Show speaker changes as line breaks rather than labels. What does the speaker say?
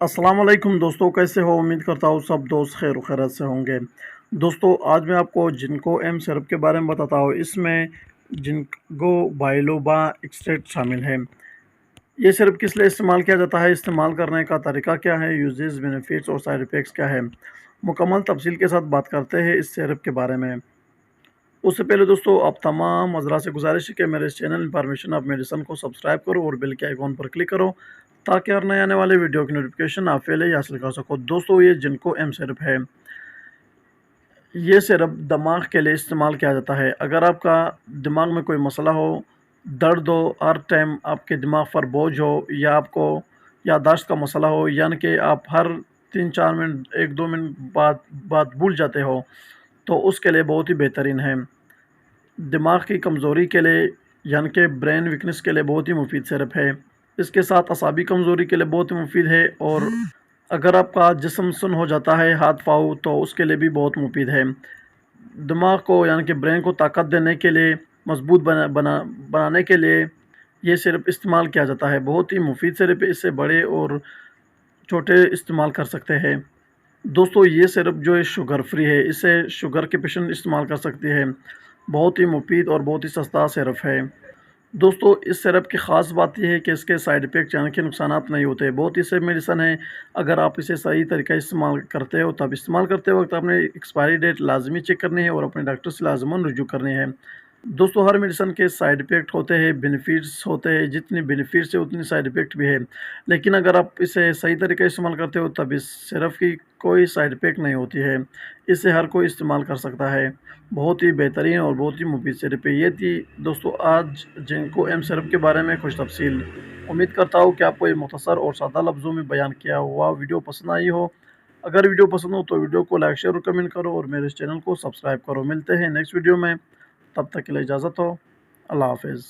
अस्सलाम वालेकुम दोस्तों, कैसे हो? उम्मीद करता हूँ सब दोस्त खैर खैरियत से होंगे। दोस्तों, आज मैं आपको जिंको एम सिरप के बारे में बताता हूँ। इसमें जिंको बाइलोबा एक्सट्रैक्ट शामिल है। ये सिरप किस लिए इस्तेमाल किया जाता है, इस्तेमाल करने का तरीका क्या है, यूजेस, बेनिफिट्स और साइड इफ़ेक्ट्स क्या है, मुकम्मल तफसील के साथ बात करते हैं इस सिरप के बारे में। उससे पहले दोस्तों, आप तमाम हज़रात से गुजारिश है कि मेरे इस चैनल इन्फॉर्मेशन ऑफ मेडिसन को सब्सक्राइब करो और बेल के आइकॉन पर क्लिक करो, ताकि हर नए आने वाले वीडियो की नोटिफिकेशन आप पहले ही हासिल कर सको। दोस्तों, ये जिनको एम सिरप है, ये सिरप दिमाग के लिए इस्तेमाल किया जाता है। अगर आपका दिमाग में कोई मसला हो, दर्द हो, हर टाइम आपके दिमाग पर बोझ हो, या आपको याददाश्त का मसला हो, यानी कि आप हर 3-4 मिनट 1-2 मिनट बाद बात भूल जाते हो, तो उसके लिए बहुत ही बेहतरीन है। दिमाग की कमज़ोरी के लिए, यानी कि ब्रेन वीकनेस के लिए बहुत ही मुफीद सिरप है। इसके साथ असाबी कमज़ोरी के लिए बहुत ही मुफीद है, और अगर आपका जिस्म सुन्न हो जाता है, हाथ पाँव, तो उसके लिए भी बहुत मुफीद है। दिमाग को, यानी कि ब्रेन को ताकत देने के लिए, मजबूत बनाने के लिए ये सिरप इस्तेमाल किया जाता है। बहुत ही मुफीद सिरप है, इससे बड़े और छोटे इस्तेमाल कर सकते हैं। दोस्तों, ये सिरप जो है शुगर फ्री है, इसे शुगर के पेशेंट इस्तेमाल कर सकते हैं। बहुत ही मुफीद और बहुत ही सस्ता सिरप है। दोस्तों, इस सिरप की ख़ास बात यह है कि इसके साइड इफ़ेक्ट, यानी कि नुकसानात नहीं होते। बहुत ही सेफ मेडिसन है। अगर आप इसे सही तरीका इस्तेमाल करते हो, तब इस्तेमाल करते वक्त आपने एक्सपायरी डेट लाजमी चेक करनी है और अपने डॉक्टर से लाजमन रुजू करनी है। दोस्तों, हर मेडिसिन के साइड इफ़ेक्ट होते हैं, बेनिफिट्स होते हैं। जितनी बेनिफिट्स है उतनी साइड इफ़ेक्ट भी है। लेकिन अगर आप इसे सही तरीके से इस्तेमाल करते हो, तब इस सिरप की कोई साइड इफ़ेक्ट नहीं होती है। इसे हर कोई इस्तेमाल कर सकता है। बहुत ही बेहतरीन और बहुत ही मुफीद सिरप है। ये थी दोस्तों आज जिंको एम सिरप के बारे में कुछ तफसील। उम्मीद करता हूँ कि आपको ये मुख्तसर और सादा लफ्ज़ों में बयान किया हुआ वीडियो पसंद आई हो। अगर वीडियो पसंद हो तो वीडियो को लाइक, शेयर और कमेंट करो, और मेरे इस चैनल को सब्सक्राइब करो। मिलते हैं नेक्स्ट वीडियो में। तब तक के लिए इजाज़त हो। अल्लाह हाफ़िज़।